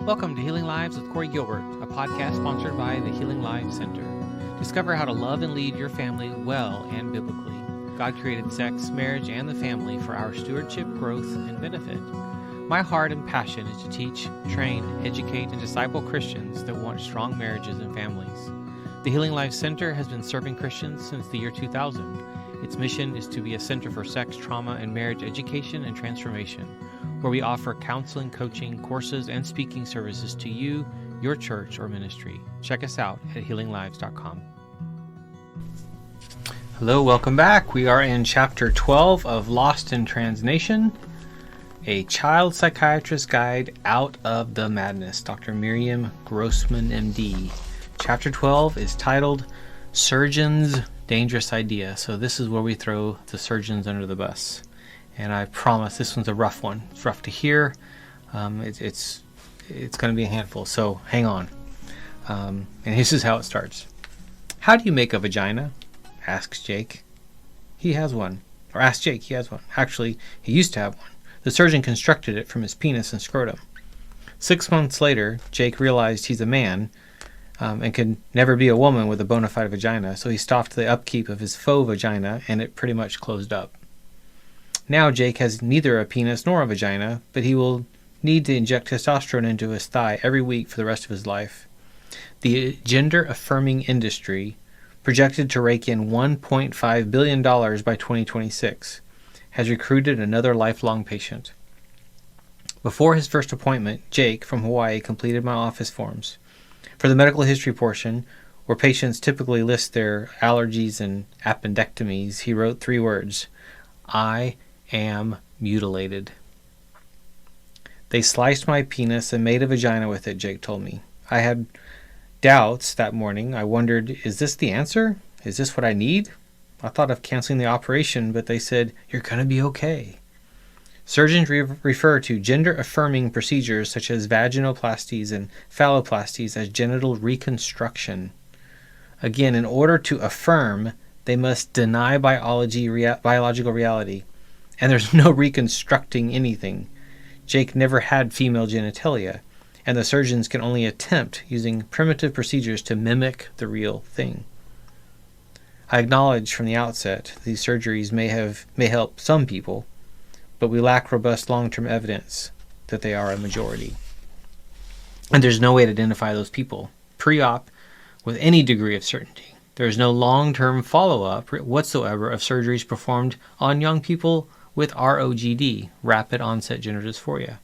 Welcome to Healing Lives with Corey Gilbert, a podcast sponsored by the Healing Lives Center. Discover how to love and lead your family well and biblically. God created sex, marriage, and the family for our stewardship, growth, and benefit. My heart and passion is to teach, train, educate, and disciple Christians that want strong marriages and families. The Healing Lives Center has been serving Christians since the year 2000. Its mission is to be a center for sex, trauma, and marriage education and transformation, where we offer counseling, coaching, courses, and speaking services to you, your church, or ministry. Check us out at healinglives.com. Hello, welcome back. We are in Chapter 12 of Lost in Transnation, a child psychiatrist guide out of the madness. Dr. Miriam Grossman, MD. Chapter 12 is titled Surgeon's Dangerous Idea. So this is where we throw the surgeons under the bus. And I promise this one's a rough one. It's rough to hear. It's going to be a handful, so hang on. And this is how it starts. How do you make a vagina? Asks Jake. He has one. Or asks Jake, he has one. Actually, he used to have one. The surgeon constructed it from his penis and scrotum. 6 months later, Jake realized he's a man and could never be a woman with a bona fide vagina, so he stopped the upkeep of his faux vagina, and it pretty much closed up. Now Jake has neither a penis nor a vagina, but he will need to inject testosterone into his thigh every week for the rest of his life. The gender-affirming industry, projected to rake in $1.5 billion by 2026, has recruited another lifelong patient. Before his first appointment, Jake from Hawaii completed my office forms. For the medical history portion, where patients typically list their allergies and appendectomies, he wrote 3 words: I am mutilated. They sliced my penis and made a vagina with it, Jake told me. I had doubts that morning. I wondered, is this the answer? Is this what I need? I thought of canceling the operation, but they said, you're going to be okay. Surgeons refer to gender-affirming procedures such as vaginoplasties and phalloplasties as genital reconstruction. Again, in order to affirm, they must deny biological reality. And there's no reconstructing anything. Jake never had female genitalia, and the surgeons can only attempt using primitive procedures to mimic the real thing. I acknowledge from the outset these surgeries may help some people, but we lack robust long-term evidence that they are a majority. And there's no way to identify those people pre-op with any degree of certainty. There is no long-term follow-up whatsoever of surgeries performed on young people with ROGD, rapid onset gender dysphoria.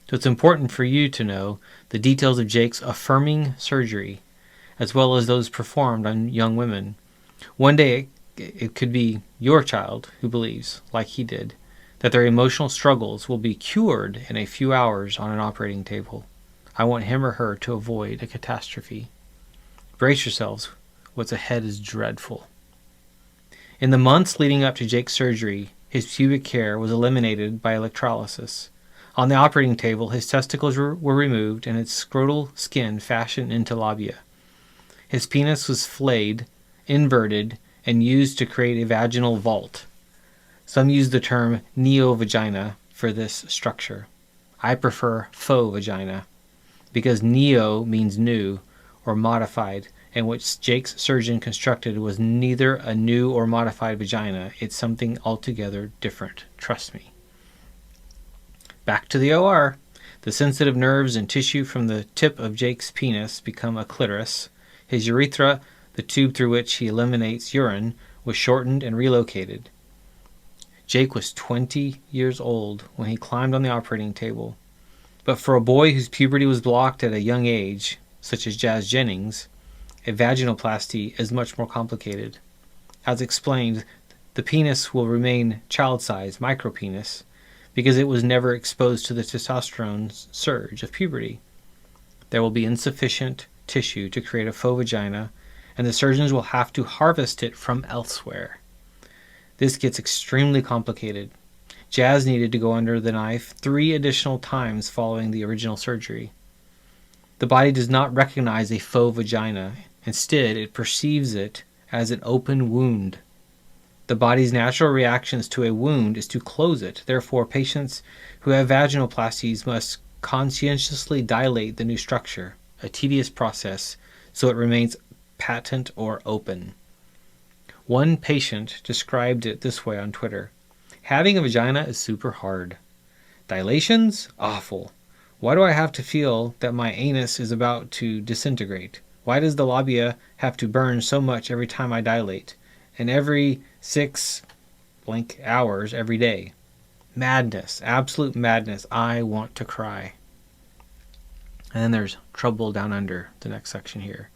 So it's important for you to know the details of Jake's affirming surgery, as well as those performed on young women. One day it could be your child who believes, like he did, that their emotional struggles will be cured in a few hours on an operating table. I want him or her to avoid a catastrophe. Brace yourselves. What's ahead is dreadful. In the months leading up to Jake's surgery, his pubic hair was eliminated by electrolysis. On the operating table, his testicles were removed and his scrotal skin fashioned into labia. His penis was flayed, inverted, and used to create a vaginal vault. Some use the term neo-vagina for this structure. I prefer faux vagina, because neo means new or modified, and what Jake's surgeon constructed was neither a new or modified vagina. It's something altogether different. Trust me. Back to the OR. The sensitive nerves and tissue from the tip of Jake's penis become a clitoris. His urethra, the tube through which he eliminates urine, was shortened and relocated. Jake was 20 years old when he climbed on the operating table. But for a boy whose puberty was blocked at a young age, such as Jazz Jennings, a vaginoplasty is much more complicated. As explained, the penis will remain child-sized, micropenis, because it was never exposed to the testosterone surge of puberty. There will be insufficient tissue to create a faux vagina, and the surgeons will have to harvest it from elsewhere. This gets extremely complicated. Jazz needed to go under the knife 3 additional times following the original surgery. The body does not recognize a faux vagina. Instead, it perceives it as an open wound. The body's natural reactions to a wound is to close it. Therefore, patients who have vaginoplasties must conscientiously dilate the new structure, a tedious process, so it remains patent or open. One patient described it this way on Twitter: "Having a vagina is super hard. Dilations? Awful. Why do I have to feel that my anus is about to disintegrate? Why does the labia have to burn so much every time I dilate? And every 6 blank hours every day? Madness. Absolute madness. I want to cry." And then there's trouble down under, the next section here.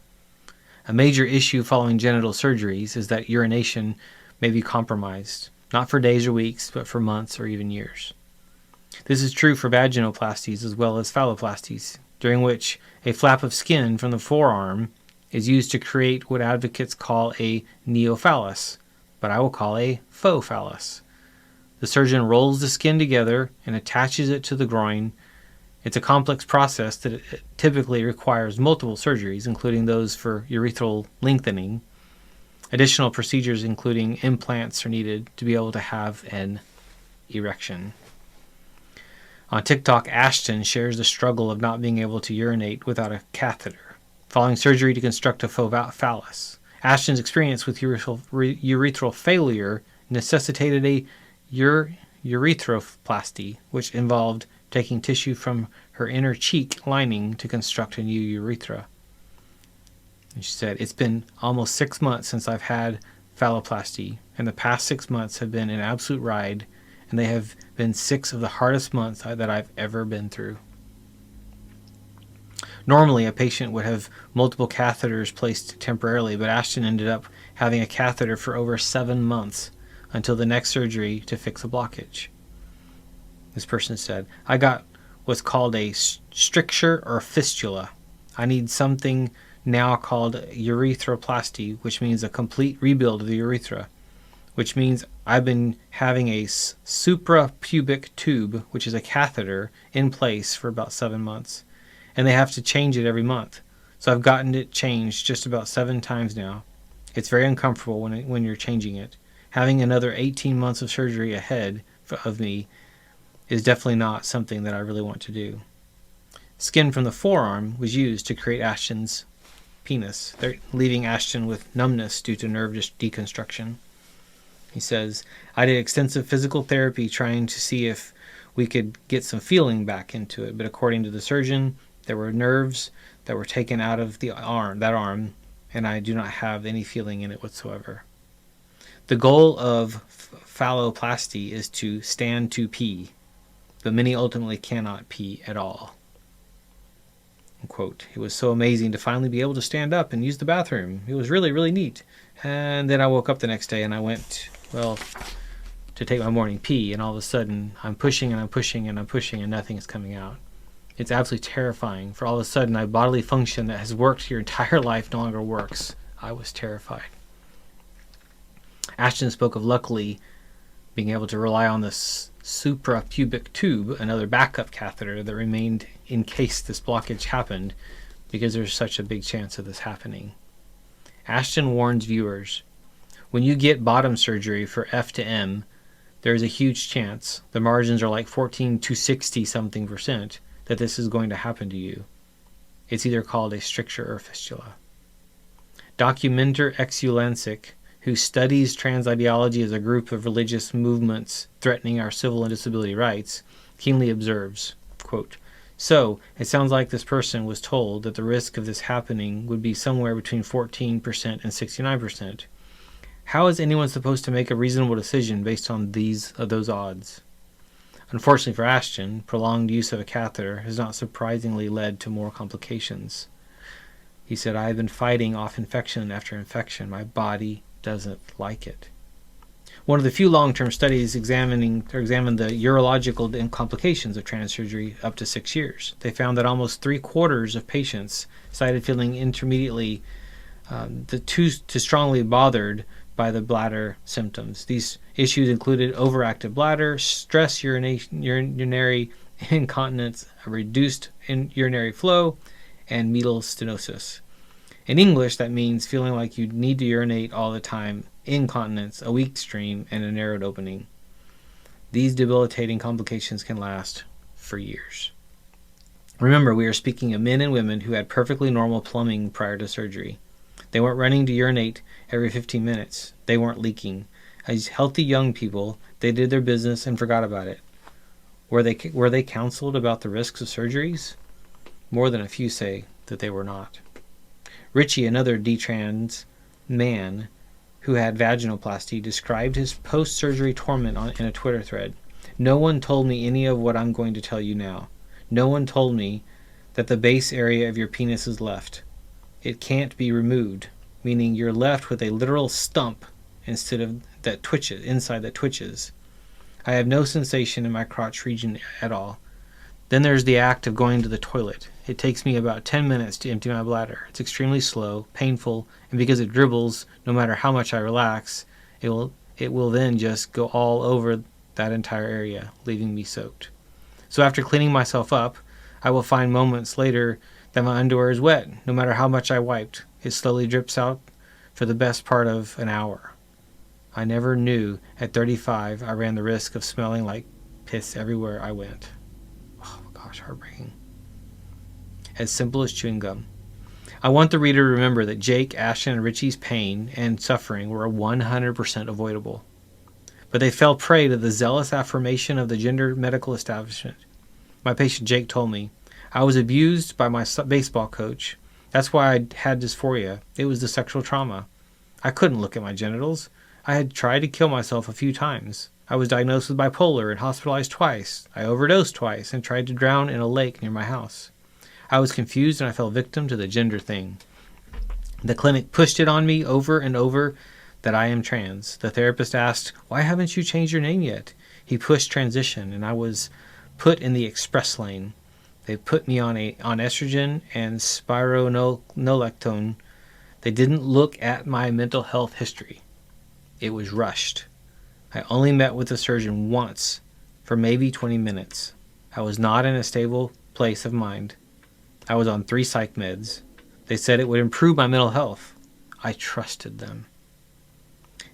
"A major issue following genital surgeries is that urination may be compromised, not for days or weeks, but for months or even years. This is true for vaginoplasties as well as phalloplasties, during which a flap of skin from the forearm is used to create what advocates call a neophallus, but I will call a faux phallus. The surgeon rolls the skin together and attaches it to the groin. It's a complex process that typically requires multiple surgeries, including those for urethral lengthening. Additional procedures, including implants, are needed to be able to have an erection." On TikTok, Ashton shares the struggle of not being able to urinate without a catheter, following surgery to construct a faux phallus. Ashton's experience with urethral failure necessitated a urethroplasty, which involved taking tissue from her inner cheek lining to construct a new urethra. And she said, "It's been almost 6 months since I've had phalloplasty, and the past 6 months have been an absolute ride, and they have been 6 of the hardest months that I've ever been through." Normally, a patient would have multiple catheters placed temporarily, but Ashton ended up having a catheter for over 7 months until the next surgery to fix a blockage. This person said, "I got what's called a stricture or fistula. I need something now called urethroplasty, which means a complete rebuild of the urethra, which means I've been having a suprapubic tube, which is a catheter, in place for about 7 months. And they have to change it every month. So I've gotten it changed just about 7 times now. It's very uncomfortable when you're changing it. Having another 18 months of surgery ahead of me is definitely not something that I really want to do." Skin from the forearm was used to create Ashton's penis, leaving Ashton with numbness due to nerve deconstruction. He says, "I did extensive physical therapy trying to see if we could get some feeling back into it, but according to the surgeon, there were nerves that were taken out of that arm, and I do not have any feeling in it whatsoever." The goal of phalloplasty is to stand to pee, but many ultimately cannot pee at all. Quote, "It was so amazing to finally be able to stand up and use the bathroom. It was really, really neat. And then I woke up the next day and I went, to take my morning pee, and all of a sudden I'm pushing and I'm pushing and I'm pushing and nothing is coming out. It's absolutely terrifying. For all of a sudden, a bodily function that has worked your entire life no longer works. I was terrified." Ashton spoke of luckily being able to rely on this suprapubic tube, another backup catheter that remained in case this blockage happened, because there's such a big chance of this happening. Ashton warns viewers, when you get bottom surgery for F to M, there is a huge chance, the margins are like 14 to 60 something %, that this is going to happen to you. It's either called a stricture or fistula. Documenter Exulancic, who studies trans ideology as a group of religious movements threatening our civil and disability rights, keenly observes, quote, "So, it sounds like this person was told that the risk of this happening would be somewhere between 14% and 69%. How is anyone supposed to make a reasonable decision based on those odds?" Unfortunately for Ashton, prolonged use of a catheter has not surprisingly led to more complications. He said, "I have been fighting off infection after infection. My body doesn't like it." One of the few long-term studies examined the urological complications of trans surgery up to 6 years. They found that almost 3/4 of patients cited feeling intermediately too strongly bothered by the bladder symptoms. These issues included overactive bladder, stress urinary incontinence, a reduced urinary flow, and meatal stenosis. In English, that means feeling like you need to urinate all the time, incontinence, a weak stream, and a narrowed opening. These debilitating complications can last for years. Remember, we are speaking of men and women who had perfectly normal plumbing prior to surgery. They weren't running to urinate every 15 minutes. They weren't leaking. As healthy young people, they did their business and forgot about it. Were they counseled about the risks of surgeries? More than a few say that they were not. Richie, another detrans man who had vaginoplasty, described his post-surgery torment in a Twitter thread. No one told me any of what I'm going to tell you now. No one told me that the base area of your penis is left. It can't be removed, meaning you're left with a literal stump instead of that twitches, inside that twitches. I have no sensation in my crotch region at all. Then there's the act of going to the toilet. It takes me about 10 minutes to empty my bladder. It's extremely slow, painful, and because it dribbles, no matter how much I relax, it will then just go all over that entire area, leaving me soaked. So after cleaning myself up, I will find moments later that my underwear is wet, no matter how much I wiped. It slowly drips out for the best part of an hour. I never knew at 35 I ran the risk of smelling like piss everywhere I went. Oh gosh, heartbreaking. As simple as chewing gum. I want the reader to remember that Jake, Ashton, and Richie's pain and suffering were 100% avoidable. But they fell prey to the zealous affirmation of the gender medical establishment. My patient Jake told me, I was abused by my baseball coach. That's why I had dysphoria. It was the sexual trauma. I couldn't look at my genitals. I had tried to kill myself a few times. I was diagnosed with bipolar and hospitalized twice. I overdosed twice and tried to drown in a lake near my house. I was confused and I fell victim to the gender thing. The clinic pushed it on me over and over that I am trans. The therapist asked, why haven't you changed your name yet? He pushed transition and I was put in the express lane. They put me on estrogen and spironolactone. They didn't look at my mental health history. It was rushed. I only met with the surgeon once for maybe 20 minutes. I was not in a stable place of mind. I was on 3 psych meds. They said it would improve my mental health. I trusted them.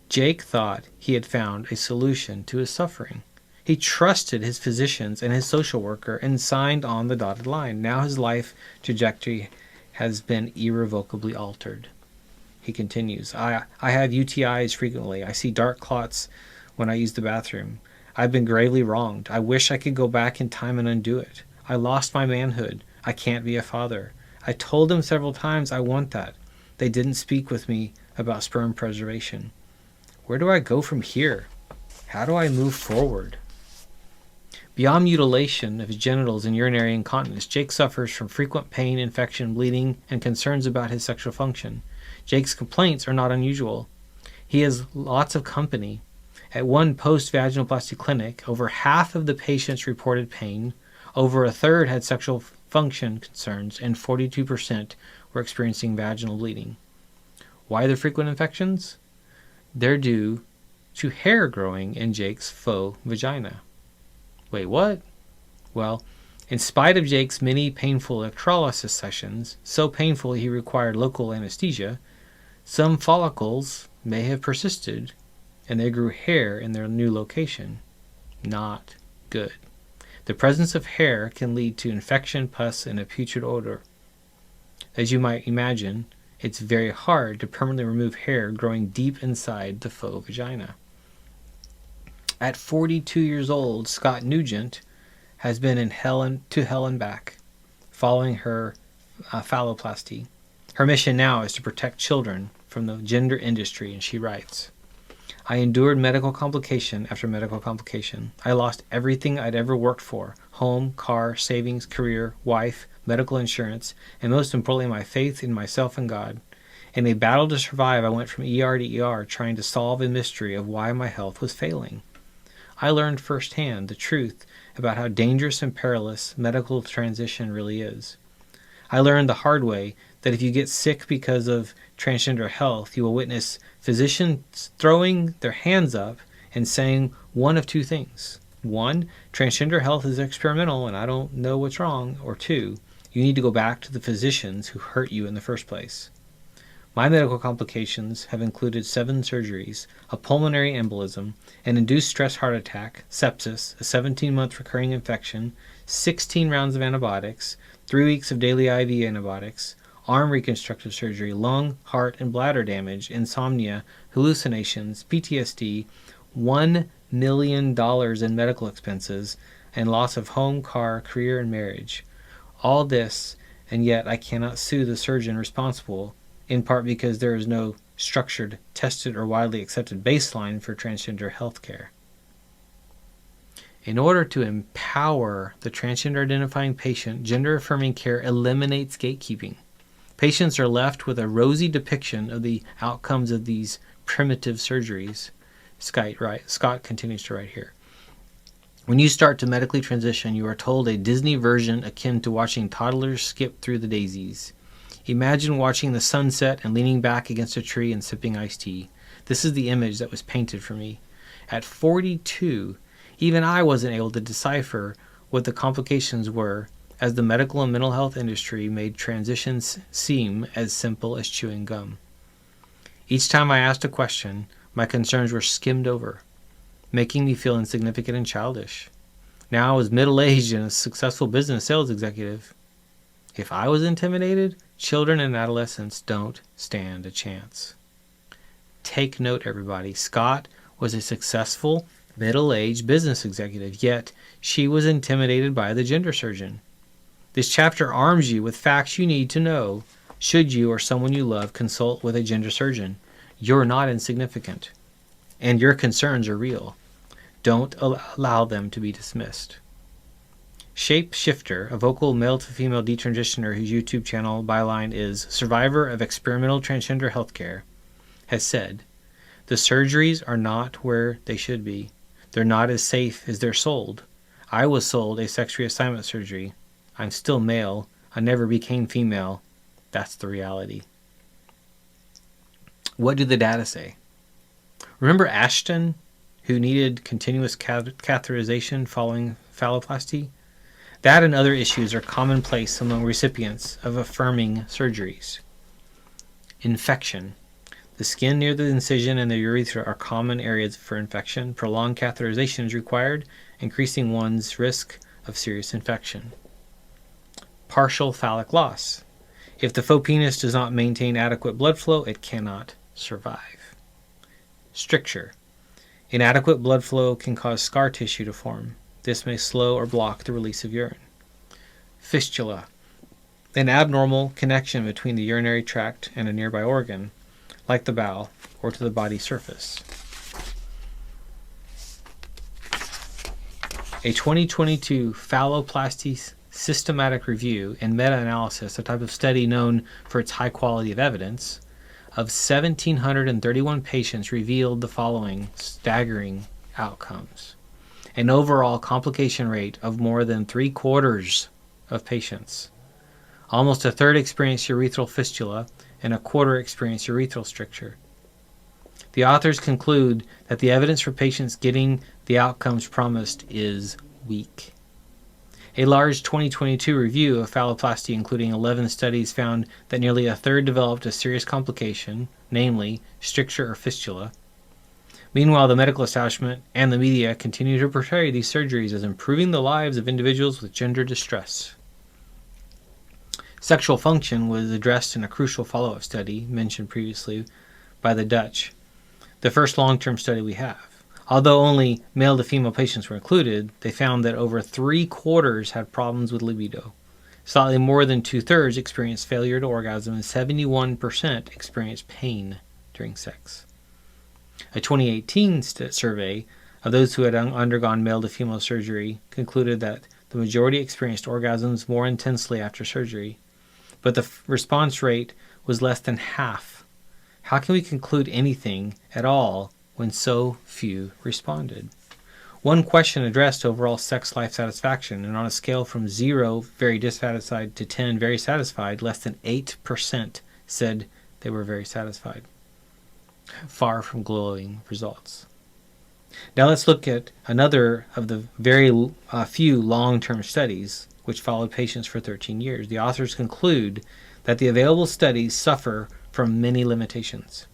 Jake thought he had found a solution to his suffering. He trusted his physicians and his social worker and signed on the dotted line. Now his life trajectory has been irrevocably altered. He continues, I have UTIs frequently. I see dark clots when I use the bathroom. I've been gravely wronged. I wish I could go back in time and undo it. I lost my manhood. I can't be a father. I told them several times I want that. They didn't speak with me about sperm preservation. Where do I go from here? How do I move forward? Beyond mutilation of his genitals and urinary incontinence, Jake suffers from frequent pain, infection, bleeding, and concerns about his sexual function. Jake's complaints are not unusual. He has lots of company. At one post-vaginoplasty clinic, over half of the patients reported pain, over a third had sexual function concerns, and 42% were experiencing vaginal bleeding. Why the frequent infections? They're due to hair growing in Jake's faux vagina. Wait, what? Well, in spite of Jake's many painful electrolysis sessions, so painful he required local anesthesia, some follicles may have persisted, and they grew hair in their new location. Not good. The presence of hair can lead to infection, pus, and a putrid odor. As you might imagine, it's very hard to permanently remove hair growing deep inside the faux vagina. At 42 years old, Scott Nugent has been to hell and back, following her phalloplasty. Her mission now is to protect children from the gender industry, and she writes, I endured medical complication after medical complication. I lost everything I'd ever worked for: home, car, savings, career, wife, medical insurance, and most importantly, my faith in myself and God. In a battle to survive, I went from ER to ER trying to solve a mystery of why my health was failing. I learned firsthand the truth about how dangerous and perilous medical transition really is. I learned the hard way that if you get sick because of transgender health, you will witness physicians throwing their hands up and saying one of two things. 1, transgender health is experimental and I don't know what's wrong. Or 2, you need to go back to the physicians who hurt you in the first place. My medical complications have included 7 surgeries, a pulmonary embolism, an induced stress heart attack, sepsis, a 17-month recurring infection, 16 rounds of antibiotics, 3 weeks of daily IV antibiotics, arm reconstructive surgery, lung, heart, and bladder damage, insomnia, hallucinations, PTSD, $1 million in medical expenses, and loss of home, car, career, and marriage. All this, and yet I cannot sue the surgeon responsible, in part because there is no structured, tested, or widely accepted baseline for transgender health care. In order to empower the transgender identifying patient, gender-affirming care eliminates gatekeeping. Patients are left with a rosy depiction of the outcomes of these primitive surgeries. Scott continues to write here. When you start to medically transition, you are told a Disney version akin to watching toddlers skip through the daisies. Imagine watching the sunset and leaning back against a tree and sipping iced tea. This is the image that was painted for me. At 42, even I wasn't able to decipher what the complications were, as the medical and mental health industry made transitions seem as simple as chewing gum. Each time I asked a question, my concerns were skimmed over, making me feel insignificant and childish. Now I was middle-aged and a successful business sales executive. If I was intimidated, children and adolescents don't stand a chance. Take note, everybody. Scott was a successful, middle-aged business executive, yet she was intimidated by the gender surgeon. This chapter arms you with facts you need to know should you or someone you love consult with a gender surgeon. You're not insignificant, and your concerns are real. Don't allow them to be dismissed. Shapeshifter, a vocal male-to-female detransitioner whose YouTube channel byline is Survivor of Experimental Transgender Healthcare, has said, "The surgeries are not where they should be. They're not as safe as they're sold. I was sold a sex reassignment surgery. I'm still male. I never became female. That's the reality." What do the data say? Remember Ashton, who needed continuous catheterization following phalloplasty? That and other issues are commonplace among recipients of affirming surgeries. Infection. The skin near the incision and the urethra are common areas for infection. Prolonged catheterization is required, increasing one's risk of serious infection. Partial phallic loss. If the faux penis does not maintain adequate blood flow, it cannot survive. Stricture. Inadequate blood flow can cause scar tissue to form. This may slow or block the release of urine. Fistula. An abnormal connection between the urinary tract and a nearby organ, like the bowel, or to the body surface. A 2022 phalloplasty systematic review and meta-analysis, a type of study known for its high quality of evidence, of 1,731 patients revealed the following staggering outcomes. An overall complication rate of more than 3/4 of patients. Almost a third experienced urethral fistula, and a quarter experienced urethral stricture. The authors conclude that the evidence for patients getting the outcomes promised is weak. A large 2022 review of phalloplasty, including 11 studies, found that nearly a third developed a serious complication, namely stricture or fistula. Meanwhile, the medical establishment and the media continue to portray these surgeries as improving the lives of individuals with gender distress. Sexual function was addressed in a crucial follow-up study mentioned previously by the Dutch, the first long-term study we have. Although only male to female patients were included, they found that over 3/4 had problems with libido. Slightly more than 2/3 experienced failure to orgasm, and 71% experienced pain during sex. A 2018 survey of those who had undergone male to female surgery concluded that the majority experienced orgasms more intensely after surgery, but the response rate was less than half. How can we conclude anything at all when so few responded? One question addressed overall sex life satisfaction, and on a scale from 0, very dissatisfied, to 10, very satisfied, less than 8% said they were very satisfied. Far from glowing results. Now let's look at another of the very few long-term studies which followed patients for 13 years. The authors conclude that the available studies suffer from many limitations,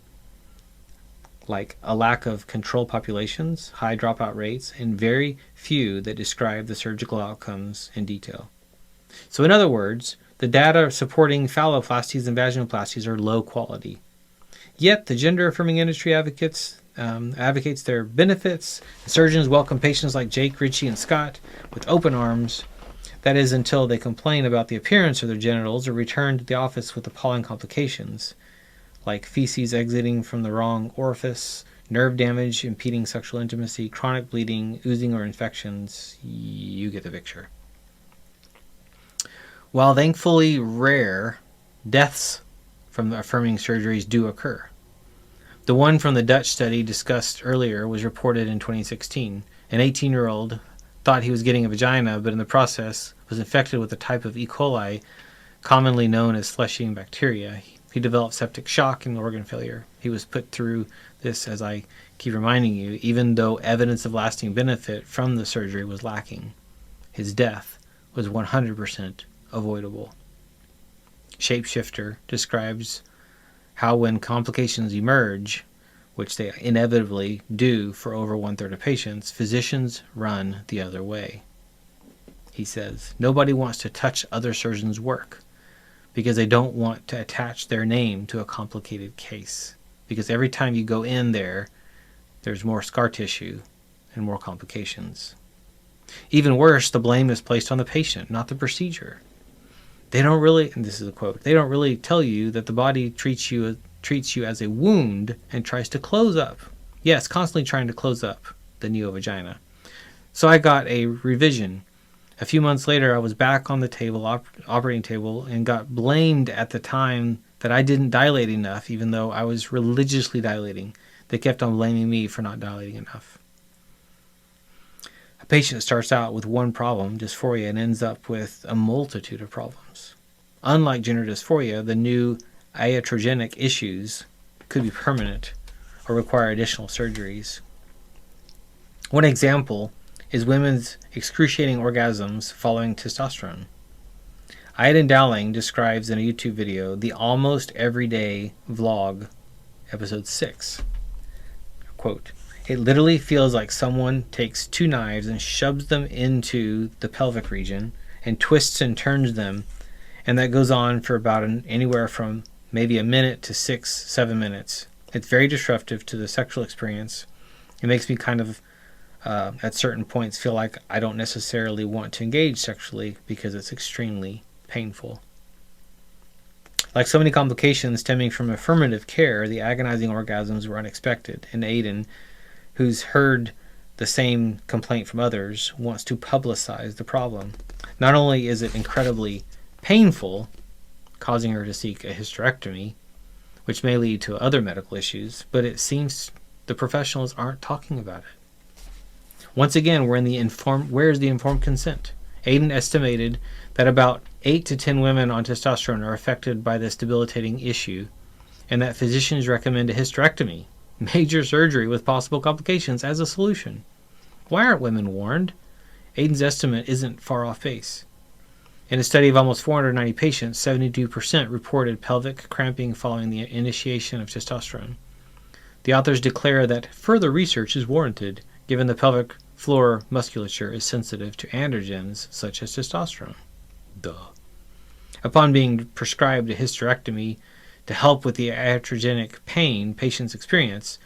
like a lack of control populations, high dropout rates, and very few that describe the surgical outcomes in detail. So in other words, the data supporting phalloplasties and vaginoplasties are low quality. Yet the gender-affirming industry advocates their benefits. Surgeons welcome patients like Jake, Ritchie, and Scott with open arms. That is, until they complain about the appearance of their genitals or return to the office with appalling complications, like feces exiting from the wrong orifice, nerve damage impeding sexual intimacy, chronic bleeding, oozing, or infections. You get the picture. While thankfully rare, deaths from the affirming surgeries do occur. The one from the Dutch study discussed earlier was reported in 2016. An 18-year-old thought he was getting a vagina, but in the process was infected with a type of E. coli commonly known as flesh-eating bacteria. He developed septic shock and organ failure. He was put through this, as I keep reminding you, even though evidence of lasting benefit from the surgery was lacking. His death was 100% avoidable. Shapeshifter describes how when complications emerge, which they inevitably do for over 1/3 of patients, physicians run the other way. He says, nobody wants to touch other surgeons' work because they don't want to attach their name to a complicated case. Because every time you go in there, there's more scar tissue and more complications. Even worse, the blame is placed on the patient, not the procedure. They don't really, and this is a quote, they don't really tell you that the body treats you as a wound and tries to close up. Yes, constantly trying to close up the neovagina. So I got a revision. A few months later, I was back on the table, operating table, and got blamed at the time that I didn't dilate enough, even though I was religiously dilating. They kept on blaming me for not dilating enough. A patient starts out with one problem, dysphoria, and ends up with a multitude of problems. Unlike gender dysphoria, the new iatrogenic issues could be permanent or require additional surgeries. One example is women's excruciating orgasms following testosterone. Iden Dowling describes in a YouTube video the Almost Everyday Vlog, episode 6. Quote, it literally feels like someone takes 2 knives and shoves them into the pelvic region and twists and turns them, and that goes on for about anywhere from maybe a minute to 6-7 minutes. It's very disruptive to the sexual experience. It makes me kind of, at certain points, feel like I don't necessarily want to engage sexually because it's extremely painful. Like so many complications stemming from affirmative care, the agonizing orgasms were unexpected, and Aiden, who's heard the same complaint from others, wants to publicize the problem. Not only is it incredibly painful, causing her to seek a hysterectomy, which may lead to other medical issues, but it seems the professionals aren't talking about it. Once again, where's the informed consent? Aiden estimated that about 8 to 10 women on testosterone are affected by this debilitating issue, and that physicians recommend a hysterectomy, major surgery with possible complications, as a solution. Why aren't women warned? Aiden's estimate isn't far off base. In a study of almost 490 patients, 72% reported pelvic cramping following the initiation of testosterone. The authors declare that further research is warranted, given the pelvic floor musculature is sensitive to androgens such as testosterone. Duh. Upon being prescribed a hysterectomy to help with the iatrogenic pain patients experience,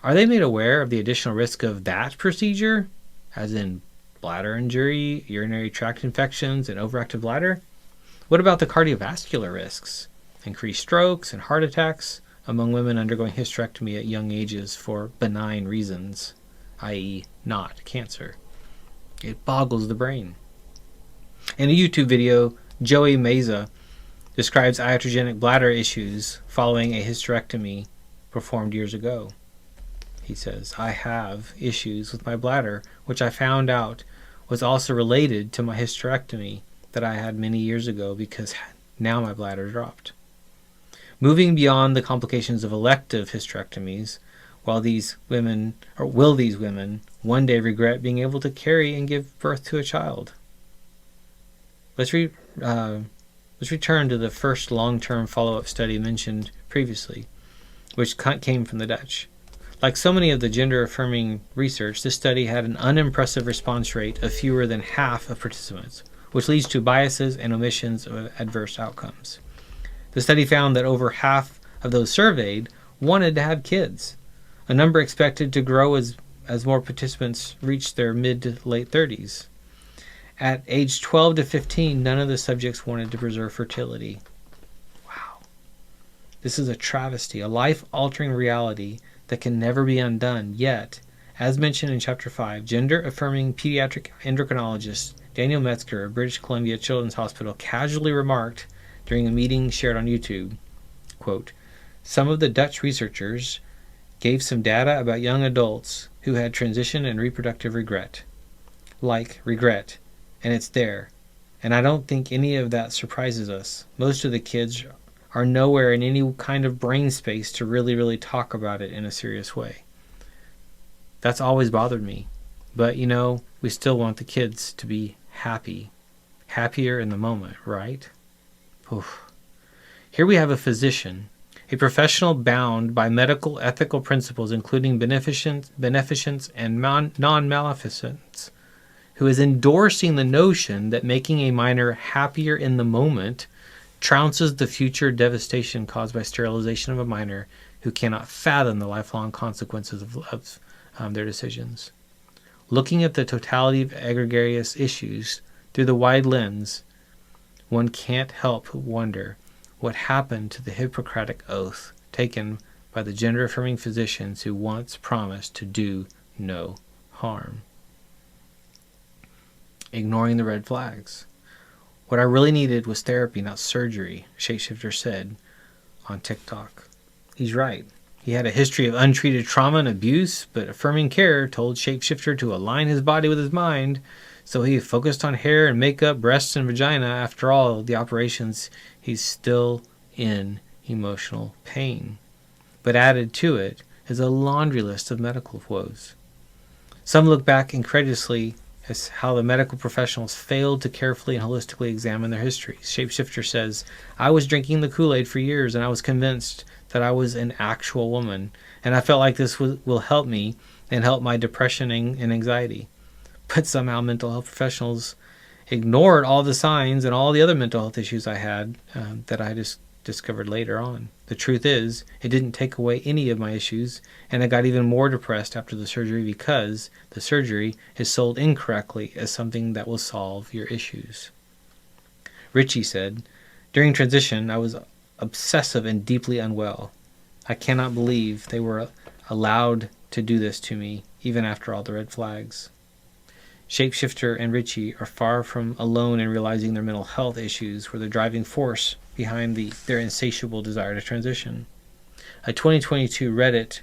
are they made aware of the additional risk of that procedure, as in bladder injury, urinary tract infections, and overactive bladder? What about the cardiovascular risks? Increased strokes and heart attacks among women undergoing hysterectomy at young ages for benign reasons, i.e. not cancer. It boggles the brain. In a YouTube video, Joey Meza describes iatrogenic bladder issues following a hysterectomy performed years ago. He says, I have issues with my bladder, which I found out was also related to my hysterectomy that I had many years ago because now my bladder dropped. Moving beyond the complications of elective hysterectomies, will these women one day regret being able to carry and give birth to a child? Let's return to the first long-term follow-up study mentioned previously, which came from the Dutch. Like so many of the gender-affirming research, this study had an unimpressive response rate of fewer than half of participants, which leads to biases and omissions of adverse outcomes. The study found that over half of those surveyed wanted to have kids, a number expected to grow as more participants reached their mid to late 30s. At age 12 to 15, none of the subjects wanted to preserve fertility. Wow. This is a travesty, a life-altering reality that can never be undone. Yet, as mentioned in Chapter 5, gender-affirming pediatric endocrinologist Daniel Metzger of British Columbia Children's Hospital casually remarked during a meeting shared on YouTube, quote, "Some of the Dutch researchers gave some data about young adults who had transition and reproductive regret. Regret, and it's there. And I don't think any of that surprises us. Most of the kids are nowhere in any kind of brain space to really talk about it in a serious way. That's always bothered me. But, we still want the kids to be happy. Happier in the moment, right?" Oof. Here we have a physician, a professional bound by medical ethical principles including beneficence and non-maleficence, who is endorsing the notion that making a minor happier in the moment trounces the future devastation caused by sterilization of a minor who cannot fathom the lifelong consequences of their decisions. Looking at the totality of egregious issues through the wide lens, one can't help but wonder what happened to the Hippocratic oath taken by the gender-affirming physicians who once promised to do no harm. Ignoring the red flags. "What I really needed was therapy, not surgery," Shapeshifter said on TikTok. He's right. He had a history of untreated trauma and abuse, but affirming care told Shapeshifter to align his body with his mind, so he focused on hair and makeup, breasts and vagina. After all the operations, he's still in emotional pain. But added to it is a laundry list of medical woes. Some look back incredulously as how the medical professionals failed to carefully and holistically examine their histories. Shapeshifter says, "I was drinking the Kool-Aid for years and I was convinced that I was an actual woman, and I felt like this will help me and help my depression and anxiety. But somehow mental health professionals ignored all the signs and all the other mental health issues I had that I just discovered later on. The truth is, it didn't take away any of my issues, and I got even more depressed after the surgery because the surgery is sold incorrectly as something that will solve your issues." Richie said, "During transition, I was obsessive and deeply unwell. I cannot believe they were allowed to do this to me, even after all the red flags." Shapeshifter and Richie are far from alone in realizing their mental health issues were the driving force behind their insatiable desire to transition. A 2022 Reddit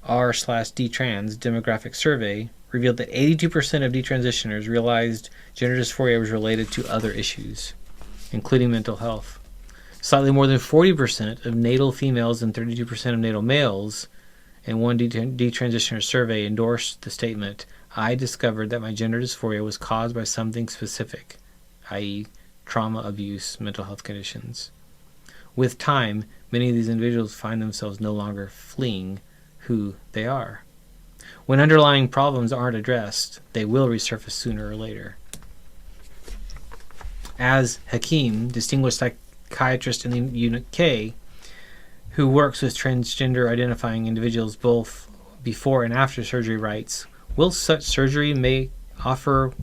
r/dtrans demographic survey revealed that 82% of detransitioners realized gender dysphoria was related to other issues, including mental health. Slightly more than 40% of natal females and 32% of natal males in one detransitioner survey endorsed the statement, "I discovered that my gender dysphoria was caused by something specific," i.e. trauma, abuse, mental health conditions. With time, many of these individuals find themselves no longer fleeing who they are. When underlying problems aren't addressed, they will resurface sooner or later. As Hakim, distinguished psychiatrist in the UK, who works with transgender identifying individuals both before and after surgery, writes, "While such surgery may offer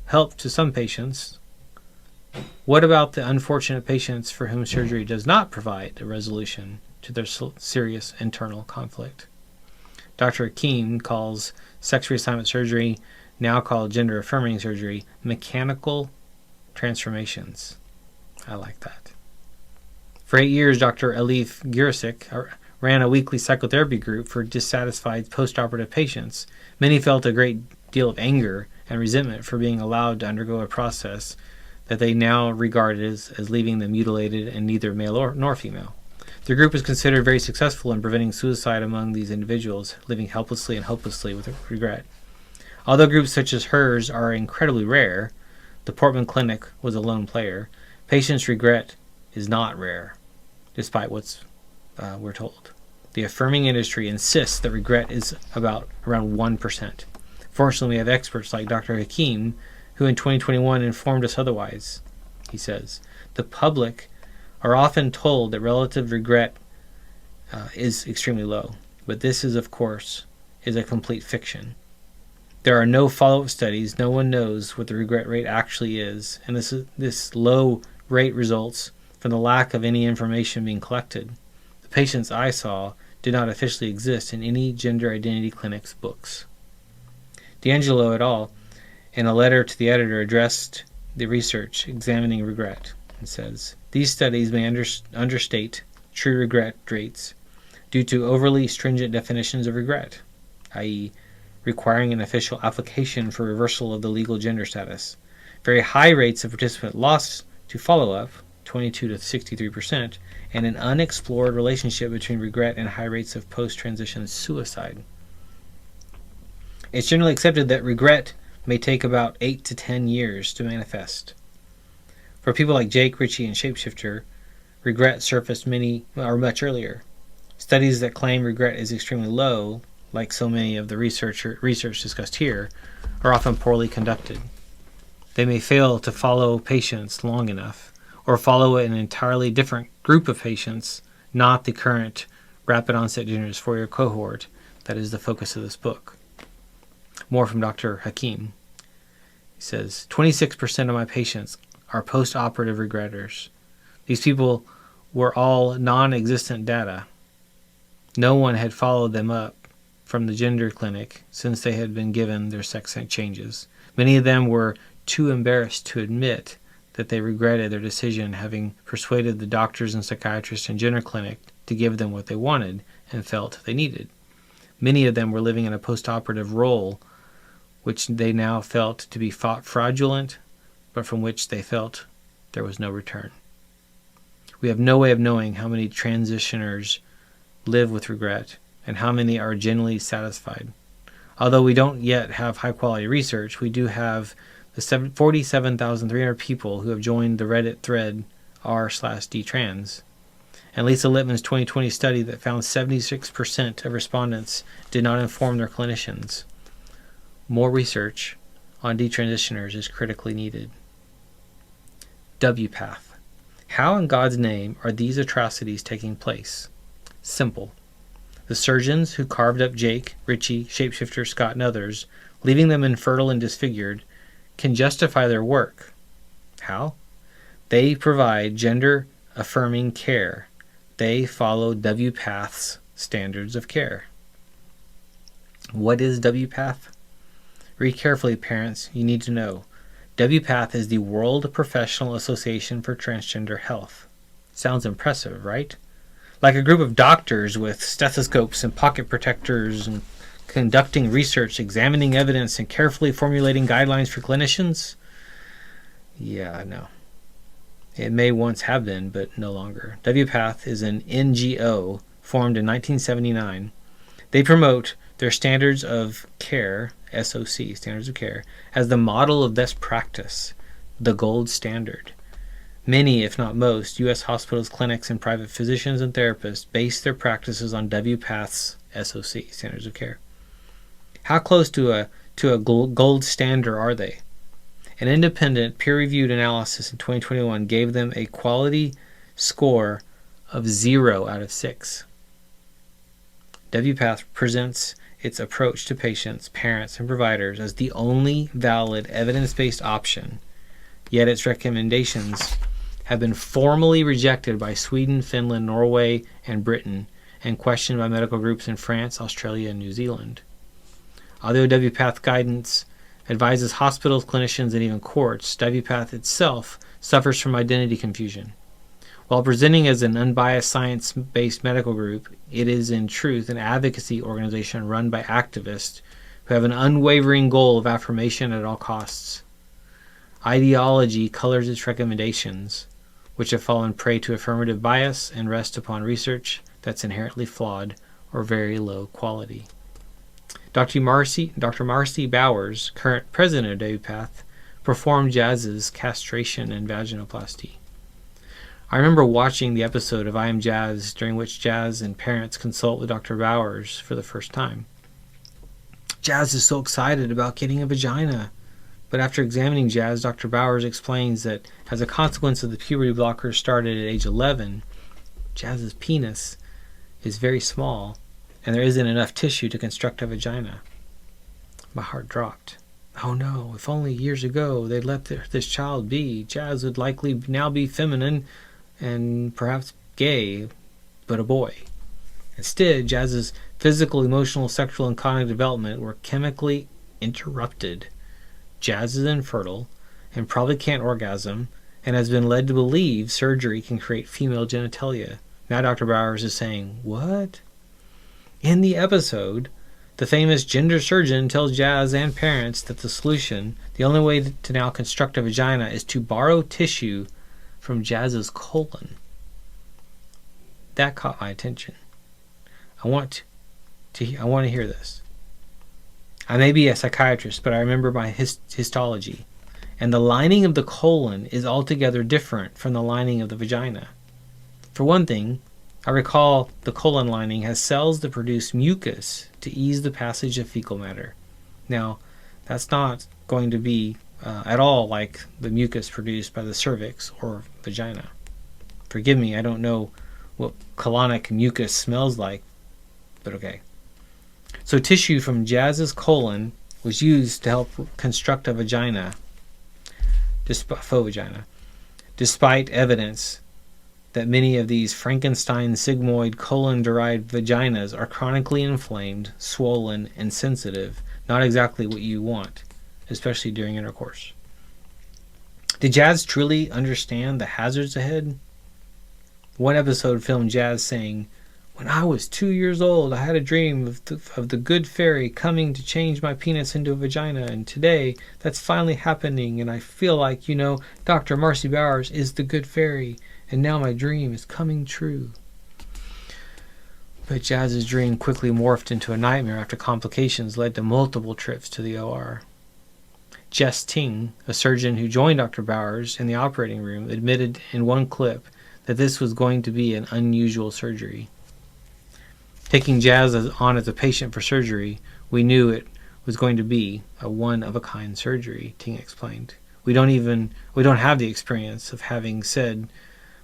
help to some patients, what about the unfortunate patients for whom surgery does not provide a resolution to their serious internal conflict?" Dr. Hakim calls sex reassignment surgery, now called gender-affirming surgery, mechanical transformations. I like that. For 8 years, Dr. Elif Girasik ran a weekly psychotherapy group for dissatisfied post-operative patients. Many felt a great deal of anger and resentment for being allowed to undergo a process that they now regarded as leaving them mutilated and neither male nor female. The group is considered very successful in preventing suicide among these individuals, living helplessly and hopelessly with regret. Although groups such as hers are incredibly rare, the Portman Clinic was a lone player. Patients' regret is not rare, despite what's we're told. The affirming industry insists that regret is about around 1%. Fortunately, we have experts like Dr. Hakim, who in 2021 informed us otherwise. He says, the public are often told that relative regret is extremely low, but this is, of course, a complete fiction. There are no follow-up studies. No one knows what the regret rate actually is, and this low rate results from the lack of any information being collected. The patients I saw did not officially exist in any gender identity clinic's books. D'Angelo et al., in a letter to the editor, addressed the research examining regret and says, these studies may understate true regret rates due to overly stringent definitions of regret, i.e., requiring an official application for reversal of the legal gender status. Very high rates of participant loss to follow-up, 22 to 63%, and an unexplored relationship between regret and high rates of post-transition suicide. It's generally accepted that regret may take about 8 to 10 years to manifest. For people like Jake, Richie, and Shapeshifter, regret surfaced much earlier. Studies that claim regret is extremely low, like so many of the research discussed here, are often poorly conducted. They may fail to follow patients long enough, or follow an entirely different group of patients, not the current rapid onset gender dysphoria cohort that is the focus of this book. More from Dr. Hakim. He says, 26% of my patients are post-operative regretters. These people were all non-existent data. No one had followed them up from the gender clinic since they had been given their sex changes. Many of them were too embarrassed to admit that they regretted their decision, having persuaded the doctors and psychiatrists and gender clinic to give them what they wanted and felt they needed. Many of them were living in a post-operative role which they now felt to be fraudulent, but from which they felt there was no return. We have no way of knowing how many transitioners live with regret and how many are genuinely satisfied. Although we don't yet have high-quality research, we do have the 47,300 people who have joined the Reddit thread r/dtrans. And Lisa Littman's 2020 study that found 76% of respondents did not inform their clinicians. More research on detransitioners is critically needed. WPATH. How in God's name are these atrocities taking place? Simple. The surgeons who carved up Jake, Richie, Shapeshifter, Scott, and others, leaving them infertile and disfigured, can justify their work. How? They provide gender-affirming care. They follow WPATH's standards of care. What is WPATH? Read carefully, parents. You need to know. WPATH is the World Professional Association for Transgender Health. Sounds impressive, right? Like a group of doctors with stethoscopes and pocket protectors and conducting research, examining evidence, and carefully formulating guidelines for clinicians? Yeah, no. It may once have been, but no longer. WPATH is an NGO formed in 1979. They promote their standards of care, SOC, standards of care, as the model of best practice, the gold standard. Many, if not most, U.S. hospitals, clinics, and private physicians and therapists base their practices on WPATH's SOC, standards of care. How close to a gold standard are they? An independent, peer-reviewed analysis in 2021 gave them a quality score of 0 out of 6. WPATH presents its approach to patients, parents, and providers as the only valid evidence-based option, yet its recommendations have been formally rejected by Sweden, Finland, Norway, and Britain, and questioned by medical groups in France, Australia, and New Zealand. Although WPATH guidance advises hospitals, clinicians, and even courts, WPATH itself suffers from identity confusion. While presenting as an unbiased science-based medical group, it is in truth an advocacy organization run by activists who have an unwavering goal of affirmation at all costs. Ideology colors its recommendations, which have fallen prey to affirmative bias and rest upon research that's inherently flawed or very low quality. Dr. Marcy Bowers, current president of WPATH, performed Jazz's castration and vaginoplasty. I remember watching the episode of I Am Jazz, during which Jazz and parents consult with Dr. Bowers for the first time. Jazz is so excited about getting a vagina. But after examining Jazz, Dr. Bowers explains that as a consequence of the puberty blockers started at age 11, Jazz's penis is very small, and there isn't enough tissue to construct a vagina. My heart dropped. Oh no, if only years ago they'd let this child be, Jazz would likely now be feminine and perhaps gay, but a boy. Instead, Jazz's physical, emotional, sexual, and cognitive development were chemically interrupted. Jazz is infertile and probably can't orgasm and has been led to believe surgery can create female genitalia. Now Dr. Bowers is saying, what? In the episode, the famous gender surgeon tells Jazz and parents that the solution, the only way to now construct a vagina, is to borrow tissue from Jazz's colon. That caught my attention. I want to hear this. I may be a psychiatrist, but I remember my histology, and the lining of the colon is altogether different from the lining of the vagina. For one thing, I recall the colon lining has cells that produce mucus to ease the passage of fecal matter. Now, that's not going to be at all like the mucus produced by the cervix or vagina. Forgive me, I don't know what colonic mucus smells like, but okay. So tissue from Jazz's colon was used to help construct a vagina, faux vagina, despite evidence that many of these Frankenstein sigmoid colon-derived vaginas are chronically inflamed, swollen, and sensitive, not exactly what you want, especially during intercourse. Did Jazz truly understand the hazards ahead? One episode filmed Jazz saying, "When I was 2 years old, I had a dream of the good fairy coming to change my penis into a vagina, and today that's finally happening, and I feel like, Dr. Marcy Bowers is the good fairy, and now my dream is coming true." But Jazz's dream quickly morphed into a nightmare after complications led to multiple trips to the OR. Jess Ting, a surgeon who joined Dr. Bowers in the operating room, admitted in one clip that this was going to be an unusual surgery. Taking Jazz on as a patient for surgery, we knew it was going to be a one-of-a-kind surgery, Ting explained. We don't have the experience of having said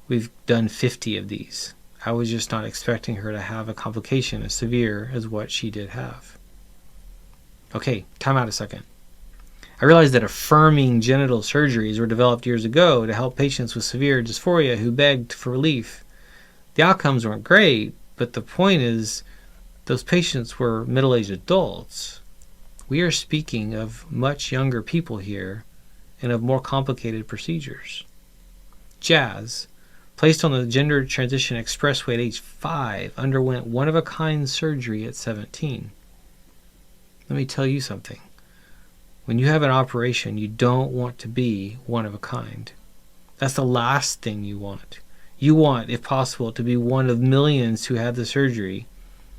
we've done 50 of these. I was just not expecting her to have a complication as severe as what she did have. Okay, time out a second. I realized that affirming genital surgeries were developed years ago to help patients with severe dysphoria who begged for relief. The outcomes weren't great, but the point is, those patients were middle-aged adults. We are speaking of much younger people here and of more complicated procedures. Jazz, placed on the gender transition expressway at age 5, underwent one-of-a-kind surgery at 17. Let me tell you something. When you have an operation, you don't want to be one of a kind. That's the last thing you want. You want, if possible, to be one of millions who had the surgery.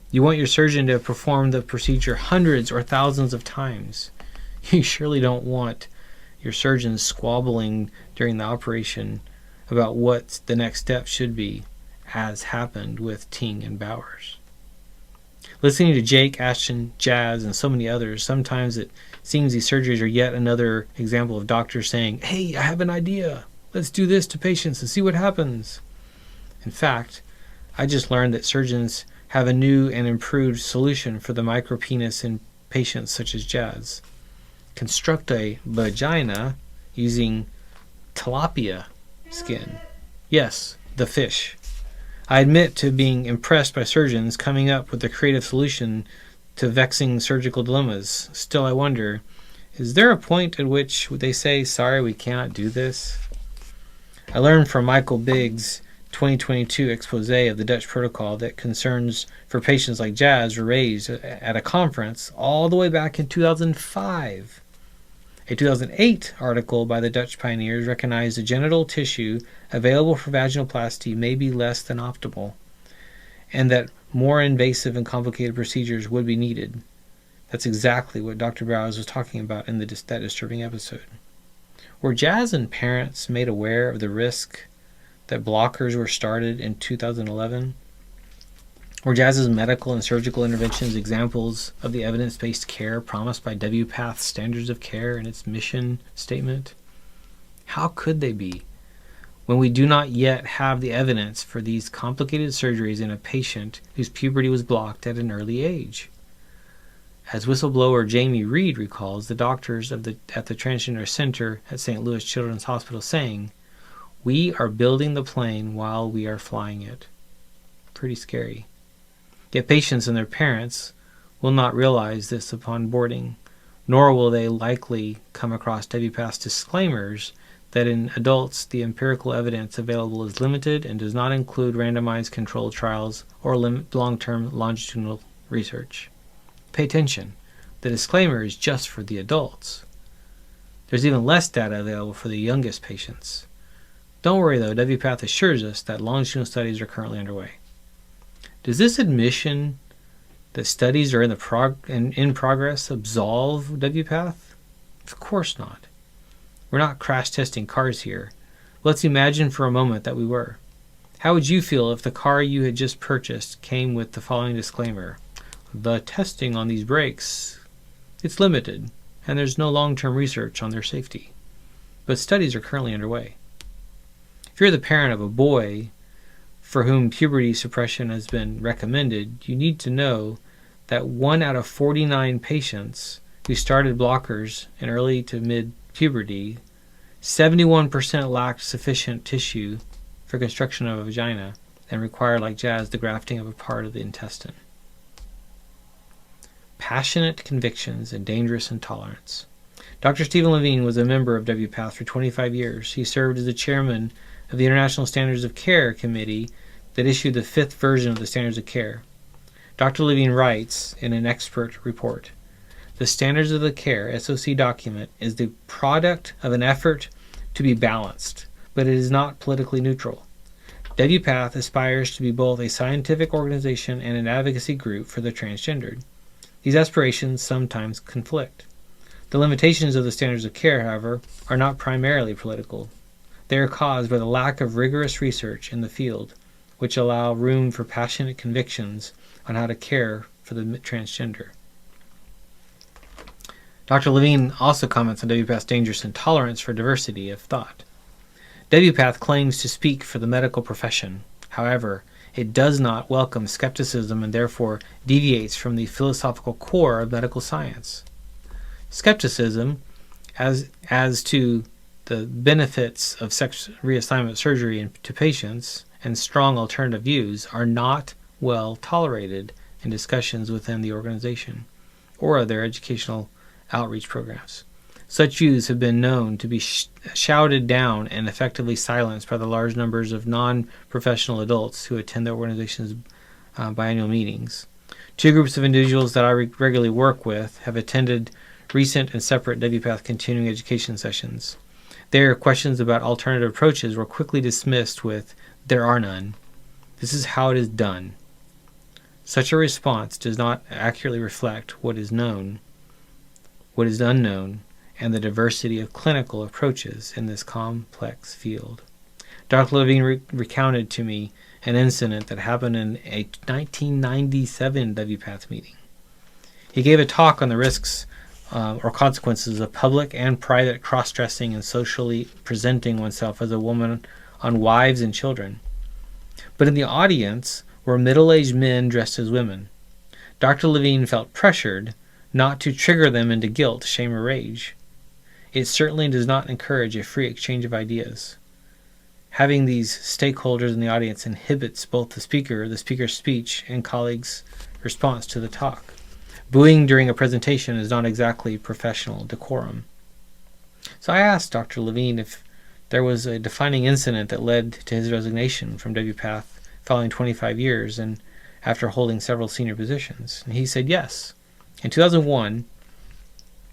You want your surgeon to have performed the procedure hundreds or thousands of times. You surely don't want your surgeon squabbling during the operation about what the next step should be, as happened with Ting and Bowers. Listening to Jake, Ashton, Jazz, and so many others, sometimes it seems these surgeries are yet another example of doctors saying, "Hey, I have an idea. Let's do this to patients and see what happens." In fact, I just learned that surgeons have a new and improved solution for the micropenis in patients such as Jazz. Construct a vagina using tilapia skin. Yes, the fish. I admit to being impressed by surgeons coming up with a creative solution to vexing surgical dilemmas. Still, I wonder, is there a point at which they say, "Sorry, we cannot do this"? I learned from Michael Biggs' 2022 expose of the Dutch protocol that concerns for patients like Jazz were raised at a conference all the way back in 2005. A 2008 article by the Dutch pioneers recognized the genital tissue available for vaginoplasty may be less than optimal, and that more invasive and complicated procedures would be needed. That's exactly what Dr. Bowers was talking about in that disturbing episode. Were Jazz and parents made aware of the risk that blockers were started in 2011? Were Jazz's medical and surgical interventions examples of the evidence-based care promised by WPATH's standards of care and its mission statement? How could they be, when we do not yet have the evidence for these complicated surgeries in a patient whose puberty was blocked at an early age? As whistleblower Jamie Reed recalls the doctors at the Transgender Center at St. Louis Children's Hospital saying, "We are building the plane while we are flying it." Pretty scary. Yet patients and their parents will not realize this upon boarding, nor will they likely come across WPATH's disclaimers that in adults the empirical evidence available is limited and does not include randomized controlled trials or long-term longitudinal research. Pay attention. The disclaimer is just for the adults. There's even less data available for the youngest patients. Don't worry though, WPATH assures us that longitudinal studies are currently underway. Does this admission that studies are in progress absolve WPATH? Of course not. We're not crash testing cars here. Let's imagine for a moment that we were. How would you feel if the car you had just purchased came with the following disclaimer? The testing on these brakes, it's limited, and there's no long-term research on their safety. But studies are currently underway. If you're the parent of a boy for whom puberty suppression has been recommended, you need to know that 1 out of 49 patients who started blockers in early to mid-puberty, 71% lacked sufficient tissue for construction of a vagina and required, like Jazz, the grafting of a part of the intestine. Passionate convictions and dangerous intolerance. Dr. Stephen Levine was a member of WPATH for 25 years. He served as the chairman of the International Standards of Care Committee that issued the 5th version of the Standards of Care. Dr. Levine writes in an expert report, "The Standards of the Care SOC document is the product of an effort to be balanced, but it is not politically neutral. WPATH aspires to be both a scientific organization and an advocacy group for the transgendered. These aspirations sometimes conflict. The limitations of the standards of care, however, are not primarily political. They are caused by the lack of rigorous research in the field, which allow room for passionate convictions on how to care for the transgender." Dr. Levine also comments on WPATH's dangerous intolerance for diversity of thought. WPATH claims to speak for the medical profession. However, it does not welcome skepticism and therefore deviates from the philosophical core of medical science. Skepticism as to the benefits of sex reassignment surgery to patients and strong alternative views are not well tolerated in discussions within the organization or their educational outreach programs. Such views have been known to be shouted down and effectively silenced by the large numbers of non-professional adults who attend the organization's biannual meetings. 2 groups of individuals that I regularly work with have attended recent and separate WPATH continuing education sessions. Their questions about alternative approaches were quickly dismissed with, "There are none. This is how it is done." Such a response does not accurately reflect what is known, what is unknown, and the diversity of clinical approaches in this complex field. Dr. Levine recounted to me an incident that happened in a 1997 WPATH meeting. He gave a talk on the risks or consequences of public and private cross-dressing and socially presenting oneself as a woman on wives and children. But in the audience were middle-aged men dressed as women. Dr. Levine felt pressured not to trigger them into guilt, shame, or rage. It certainly does not encourage a free exchange of ideas. Having these stakeholders in the audience inhibits both the speaker's speech, and colleagues' response to the talk. Booing during a presentation is not exactly professional decorum. So I asked Dr. Levine if there was a defining incident that led to his resignation from WPATH following 25 years and after holding several senior positions. And he said yes. In 2001,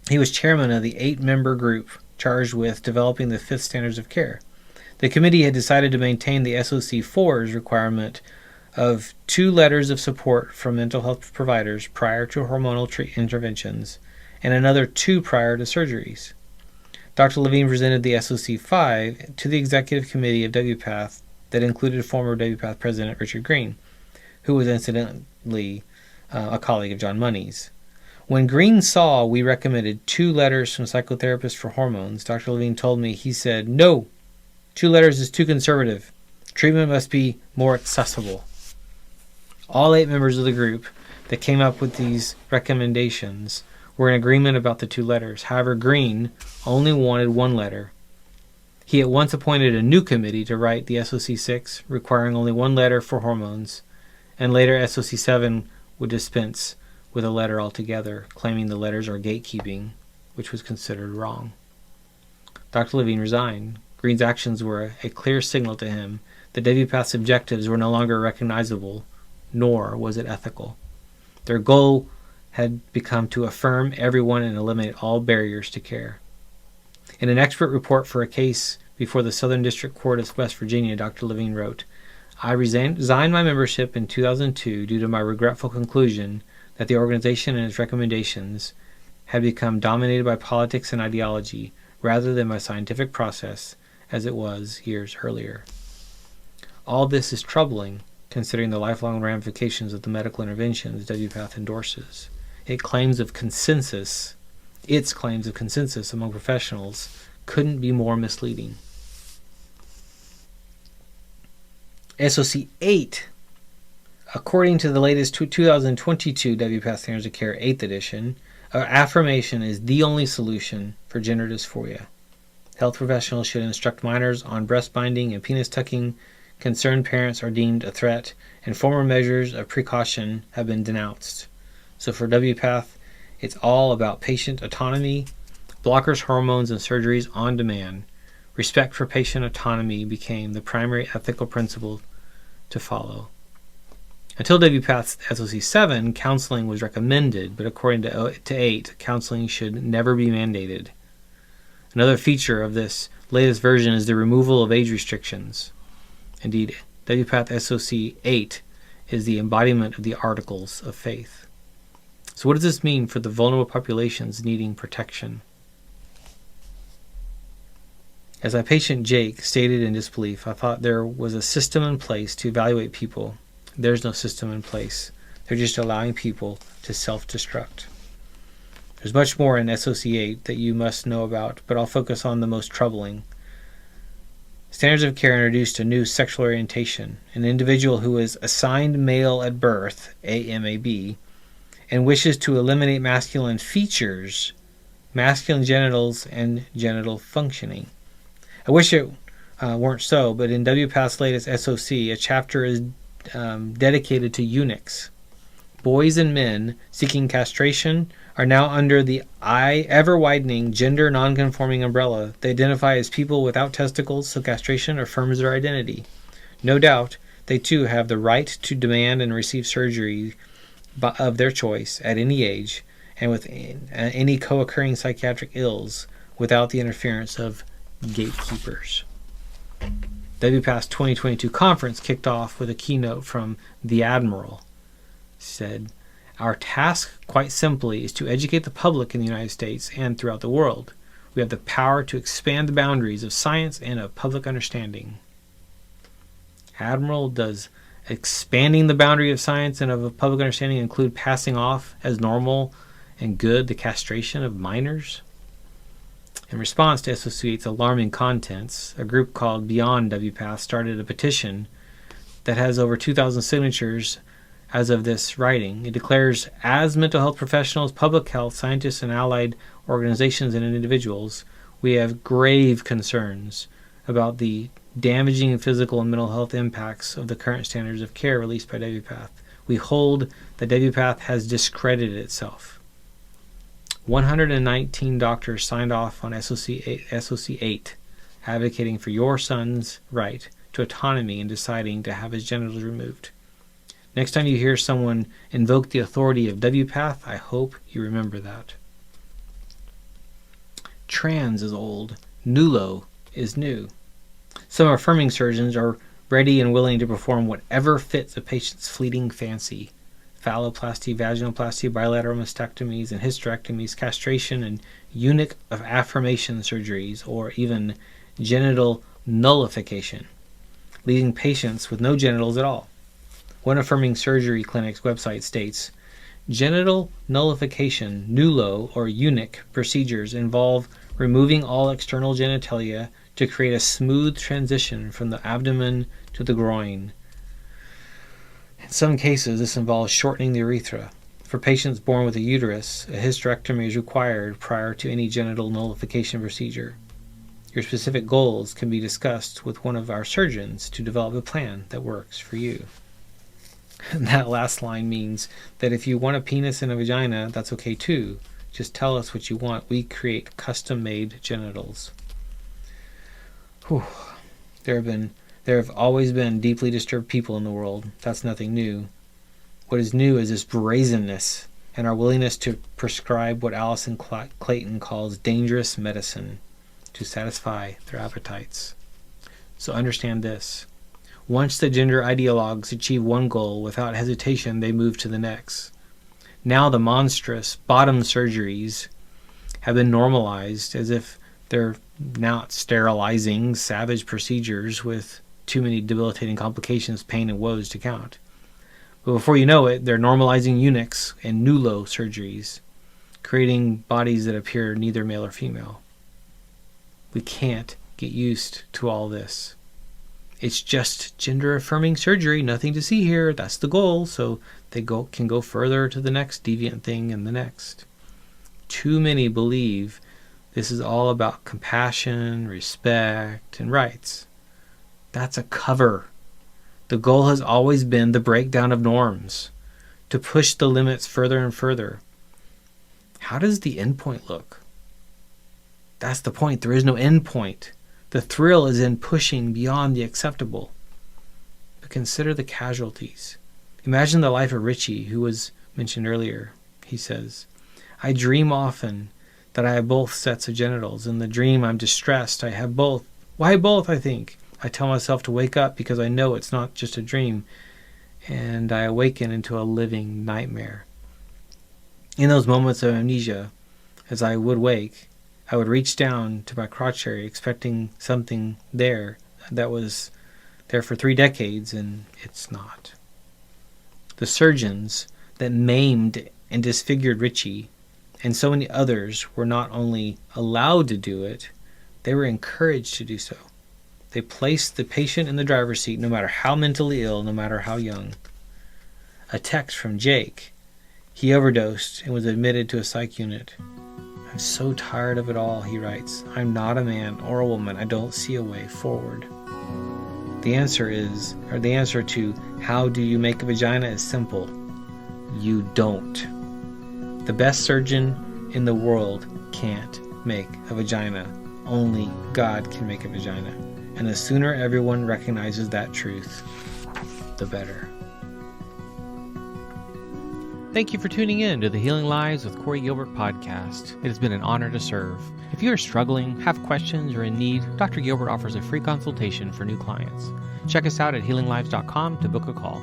he was chairman of the 8-member group charged with developing the 5th Standards of Care. The committee had decided to maintain the SOC4's requirement of 2 letters of support from mental health providers prior to hormonal interventions and another 2 prior to surgeries. Dr. Levine presented the SOC5 to the executive committee of WPATH that included former WPATH President Richard Green, who was incidentally a colleague of John Money's. When Green saw we recommended 2 letters from psychotherapists for hormones, Dr. Levine told me, he said, "No, 2 letters is too conservative. Treatment must be more accessible." All 8 members of the group that came up with these recommendations were in agreement about the 2 letters. However, Green only wanted 1 letter. He at once appointed a new committee to write the SOC 6, requiring only 1 letter for hormones, and later SOC 7 would dispense with a letter altogether, claiming the letters are gatekeeping, which was considered wrong. Dr. Levine resigned. Green's actions were a clear signal to him that WPATH's objectives were no longer recognizable, nor was it ethical. Their goal had become to affirm everyone and eliminate all barriers to care. In an expert report for a case before the Southern District Court of West Virginia, Dr. Levine wrote, "I resigned my membership in 2002 due to my regretful conclusion that the organization and its recommendations had become dominated by politics and ideology rather than by scientific process as it was years earlier." All this is troubling, considering the lifelong ramifications of the medical interventions WPATH endorses. Its claims of consensus among professionals couldn't be more misleading. SOC 8. According to the latest 2022 WPATH Standards of Care 8th edition, affirmation is the only solution for gender dysphoria. Health professionals should instruct minors on breast binding and penis tucking. Concerned parents are deemed a threat, and former measures of precaution have been denounced. So for WPATH, it's all about patient autonomy, blockers, hormones, and surgeries on demand. Respect for patient autonomy became the primary ethical principle to follow. Until WPATH's SOC 7, counseling was recommended, but according to 8, counseling should never be mandated. Another feature of this latest version is the removal of age restrictions. Indeed, WPATH SOC 8 is the embodiment of the Articles of Faith. So what does this mean for the vulnerable populations needing protection? As my patient Jake stated in disbelief, I thought there was a system in place to evaluate people. There's no system in place. They're just allowing people to self-destruct. There's much more in SOC 8 that you must know about, but I'll focus on the most troubling. Standards of Care introduced a new sexual orientation. An individual who is assigned male at birth, AMAB, and wishes to eliminate masculine features, masculine genitals, and genital functioning. I wish it weren't so, but in WPATH's latest SOC, a chapter is dedicated to eunuchs. Boys and men seeking castration are now under the ever-widening gender non-conforming umbrella. They identify as people without testicles, so castration affirms their identity. No doubt, they too have the right to demand and receive surgery of their choice at any age and with any co-occurring psychiatric ills without the interference of gatekeepers. WPATH's 2022 conference kicked off with a keynote from the Admiral. He said, "Our task, quite simply, is to educate the public in the United States and throughout the world. We have the power to expand the boundaries of science and of public understanding." Admiral, does expanding the boundary of science and of public understanding include passing off as normal and good the castration of minors? In response to SOC8's alarming contents, a group called Beyond WPATH started a petition that has over 2,000 signatures as of this writing. It declares, as mental health professionals, public health scientists, and allied organizations and individuals, we have grave concerns about the damaging physical and mental health impacts of the current standards of care released by WPATH. We hold that WPATH has discredited itself. 119 doctors signed off on SOC 8, advocating for your son's right to autonomy in deciding to have his genitals removed. Next time you hear someone invoke the authority of WPATH, I hope you remember that. Trans is old. Nulo is new. Some affirming surgeons are ready and willing to perform whatever fits a patient's fleeting fancy. Phalloplasty, vaginoplasty, bilateral mastectomies and hysterectomies, castration, and eunuch of affirmation surgeries, or even genital nullification. leaving patients with no genitals at all. One affirming surgery clinic's website states, genital nullification, NULO, or eunuch procedures involve removing all external genitalia to create a smooth transition from the abdomen to the groin. In some cases, this involves shortening the urethra. For patients born with a uterus, a hysterectomy is required prior to any genital nullification procedure. Your specific goals can be discussed with one of our surgeons to develop a plan that works for you. And that last line means that if you want a penis and a vagina, that's okay too. Just tell us what you want. We create custom-made genitals. Whew. There have always been deeply disturbed people in the world. That's nothing new. What is new is this brazenness and our willingness to prescribe what Allison Clayton calls dangerous medicine to satisfy their appetites. So understand this. Once the gender ideologues achieve one goal, without hesitation they move to the next. Now the monstrous bottom surgeries have been normalized as if they're not sterilizing savage procedures with too many debilitating complications, pain, and woes to count. But before you know it, they're normalizing eunuchs and NULO surgeries, creating bodies that appear neither male or female. We can't get used to all this. It's just gender-affirming surgery, nothing to see here. That's the goal, so they can go further to the next deviant thing and the next. Too many believe this is all about compassion, respect, and rights. That's a cover. The goal has always been the breakdown of norms, to push the limits further and further. How does the end point look? That's the point. There is no end point. The thrill is in pushing beyond the acceptable. But consider the casualties. Imagine the life of Richie, who was mentioned earlier. He says, I dream often that I have both sets of genitals. In the dream, I'm distressed. I have both. Why both, I think? I tell myself to wake up because I know it's not just a dream. And I awaken into a living nightmare. In those moments of amnesia, as I would wake, I would reach down to my crotch area expecting something there that was there for 3 decades, and it's not. The surgeons that maimed and disfigured Richie and so many others were not only allowed to do it, they were encouraged to do so. They placed the patient in the driver's seat no matter how mentally ill, no matter how young. A text from Jake. He overdosed and was admitted to a psych unit. I'm so tired of it all, he writes. I'm not a man or a woman. I don't see a way forward. The answer to how do you make a vagina is simple. You don't. The best surgeon in the world can't make a vagina. Only God can make a vagina. And the sooner everyone recognizes that truth, the better. Thank you for tuning in to the Healing Lives with Corey Gilbert podcast. It has been an honor to serve. If you are struggling, have questions, or in need, Dr. Gilbert offers a free consultation for new clients. Check us out at healinglives.com to book a call.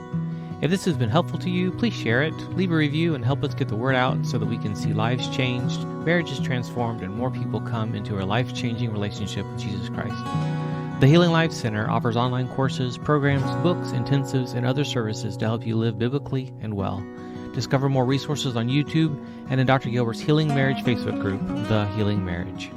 If this has been helpful to you, please share it, leave a review, and help us get the word out so that we can see lives changed, marriages transformed, and more people come into a life-changing relationship with Jesus Christ. The Healing Lives Center offers online courses, programs, books, intensives, and other services to help you live biblically and well. Discover more resources on YouTube and in Dr. Gilbert's Healing Marriage Facebook group, The Healing Marriage.